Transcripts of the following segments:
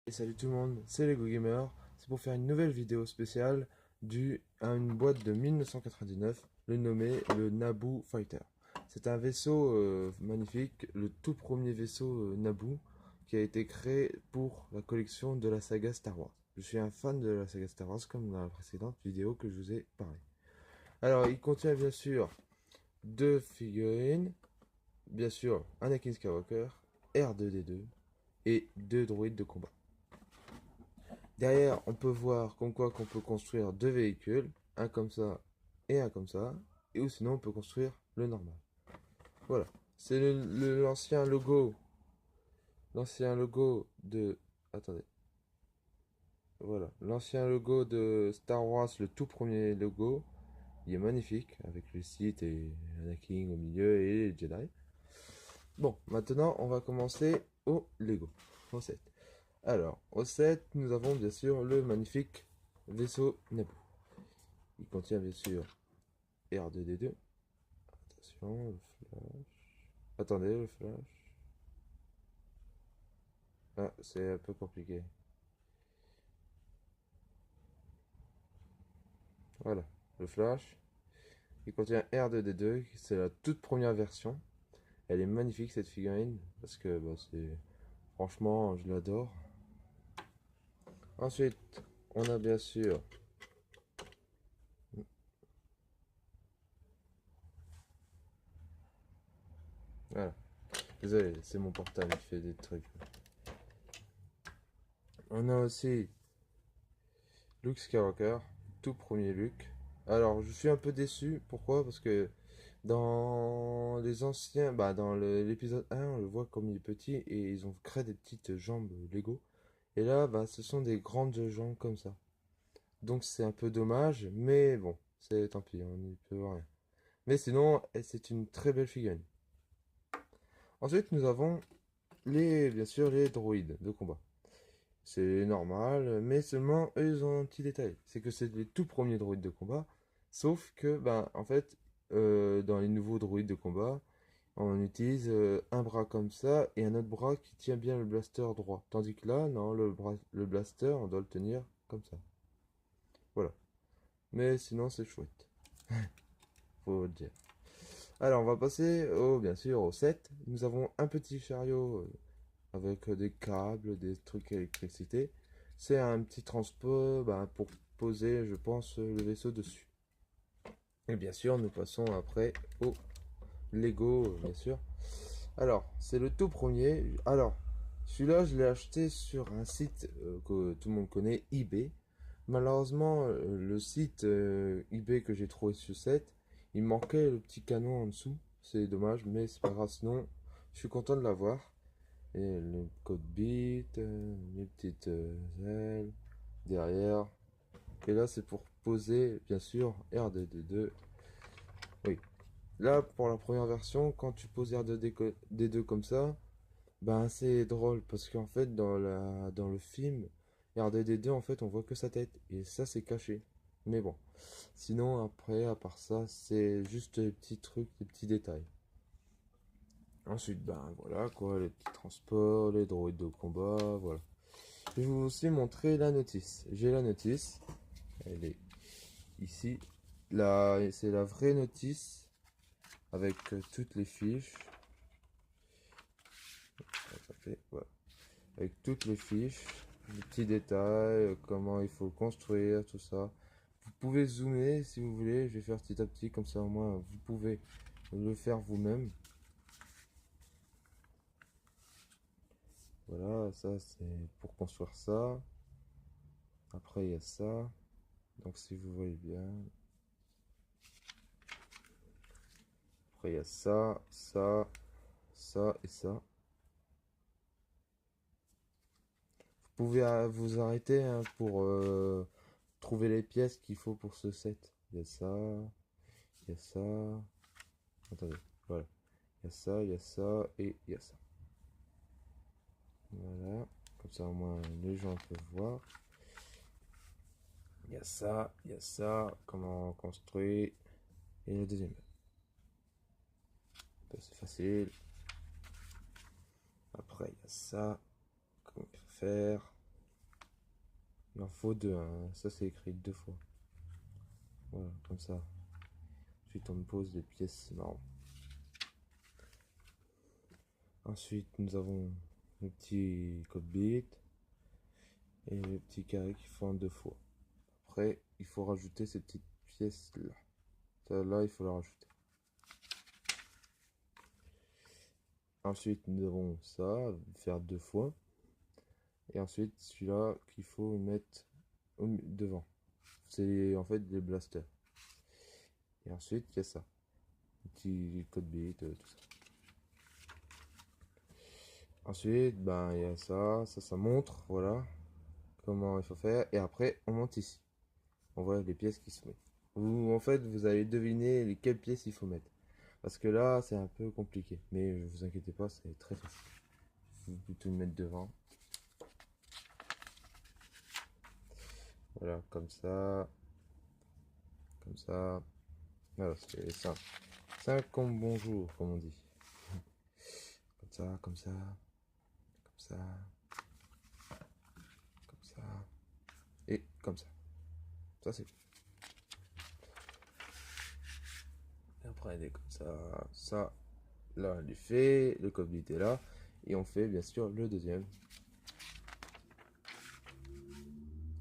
Et salut tout le monde, c'est Lego Gamer. C'est pour faire une nouvelle vidéo spéciale due à une boîte de 1999, le nommé le Naboo Fighter. C'est un vaisseau magnifique, le tout premier vaisseau Naboo qui a été créé pour la collection de la saga Star Wars. Je suis un fan de la saga Star Wars comme dans la précédente vidéo que je vous ai parlé. Alors, il contient bien sûr deux figurines, bien sûr Anakin Skywalker, R2D2 et deux droïdes de combat. Derrière, on peut voir comme quoi qu'on peut construire deux véhicules, un comme ça et un comme ça, et ou sinon on peut construire le normal. Voilà, c'est l'ancien logo de, attendez, voilà, l'ancien logo de Star Wars, le tout premier logo. Il est magnifique avec le site et Anakin au milieu et les Jedi. Bon, maintenant on va commencer au Lego, au set. Alors, au set, nous avons bien sûr le magnifique vaisseau Naboo. Il contient bien sûr R2D2. Attention, le flash. Attendez, le flash. Ah, c'est un peu compliqué. Voilà, le flash. Il contient R2D2, c'est la toute première version. Elle est magnifique cette figurine, parce que bah, c'est... Franchement, je l'adore. Ensuite, on a bien sûr... Voilà, désolé, c'est mon portable qui fait des trucs. On a aussi Luke Skywalker, tout premier Luke. Alors, je suis un peu déçu. Pourquoi? Parce que dans les anciens, bah, dans l'épisode 1, on le voit comme il est petit et ils ont créé des petites jambes Lego. Et là, bah, ce sont des grandes jambes comme ça. Donc c'est un peu dommage, mais bon, c'est tant pis, on n'y peut rien. Mais sinon, c'est une très belle figurine. Ensuite, nous avons bien sûr, les droïdes de combat. C'est normal, mais seulement eux, ils ont un petit détail. C'est que c'est les tout premiers droïdes de combat. Sauf que, ben, en fait, dans les nouveaux droïdes de combat, on utilise un bras comme ça et un autre bras qui tient bien le blaster droit. Tandis que là, non, le blaster, on doit le tenir comme ça. Voilà. Mais sinon, c'est chouette. Faut le dire. Alors, on va passer bien sûr, au set. Nous avons un petit chariot avec des câbles, des trucs à électricité. C'est un petit transport bah, pour poser, je pense, le vaisseau dessus. Et bien sûr, nous passons après au Lego, bien sûr. Alors, c'est le tout premier. Alors, celui-là, je l'ai acheté sur un site que tout le monde connaît, eBay. Malheureusement, le site eBay que j'ai trouvé sur cette, il manquait le petit canon en dessous. C'est dommage, mais c'est pas grave. Sinon, je suis content de l'avoir. Et le code bit, les petites ailes derrière. Et là, c'est pour poser, bien sûr, R2D2. Oui. Là, pour la première version, quand tu poses R2D2 comme ça, ben c'est drôle parce qu'en fait, dans le film, R2D2, en fait, on voit que sa tête. Et ça, c'est caché. Mais bon. Sinon, après, à part ça, c'est juste des petits trucs, des petits détails. Ensuite, ben voilà quoi, les petits transports, les droïdes de combat, voilà. Je vais vous aussi montrer la notice. J'ai la notice, elle est ici. Là, c'est la vraie notice avec toutes les fiches. Voilà. Avec toutes les fiches, les petits détails, comment il faut construire, tout ça. Vous pouvez zoomer si vous voulez, je vais faire petit à petit, comme ça au moins vous pouvez le faire vous-même. Voilà, ça c'est pour construire ça. Après il y a ça. Donc si vous voyez bien. Après il y a ça, ça, ça et ça. Vous pouvez vous arrêter hein, pour trouver les pièces qu'il faut pour ce set. Il y a ça, il y a ça. Attendez, voilà. Il y a ça et il y a ça. Voilà. Comme ça au moins les gens peuvent voir. Il y a ça, comment on construit. Et le deuxième. C'est facile. Après il y a ça, comment il faut faire. Il en faut deux, hein. Ça c'est écrit deux fois. Voilà, comme ça. Ensuite on pose les pièces marron. Ensuite nous avons le petit cockpit et le petit carré qui font deux fois. Après il faut rajouter ces petites pièces là. Celle-là il faut la rajouter. Ensuite nous avons ça, faire deux fois. Et ensuite celui-là qu'il faut mettre devant. C'est en fait des blasters. Et ensuite il y a ça. Petit code bit, tout ça. Ensuite, ben il y a ça montre, voilà, comment il faut faire. Et après, on monte ici. On voit les pièces qui se mettent. Vous, en fait, vous allez deviner lesquelles pièces il faut mettre. Parce que là, c'est un peu compliqué. Mais ne vous inquiétez pas, c'est très facile. Vous pouvez tout mettre devant. Voilà, comme ça. Comme ça. Voilà, c'est simple. C'est comme bonjour, comme on dit. Comme ça, comme ça. Comme ça. Comme ça. Et comme ça. Ça, c'est et après, elle est comme ça, là, elle est fait, le cockpit est là, et on fait bien sûr le deuxième.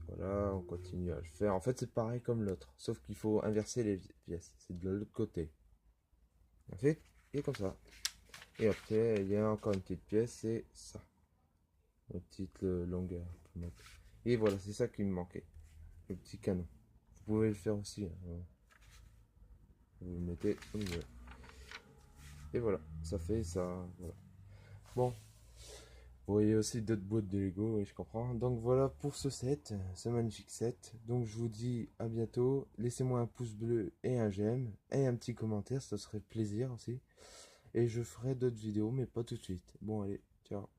Voilà, on continue à le faire. En fait, c'est pareil comme l'autre, sauf qu'il faut inverser les pièces. C'est de l'autre côté. En fait, et comme ça. Et après, il y a encore une petite pièce, c'est ça. Une petite longueur. Et voilà, c'est ça qui me manquait. Le petit canon. Vous pouvez le faire aussi, hein. Vous le mettez au milieu. Et voilà, ça fait ça. Voilà. Bon, vous voyez aussi d'autres boîtes de Lego, oui, je comprends. Donc voilà pour ce set, ce magnifique set. Donc je vous dis à bientôt. Laissez-moi un pouce bleu et un j'aime. Et un petit commentaire, ça serait plaisir aussi. Et je ferai d'autres vidéos, mais pas tout de suite. Bon, allez, ciao.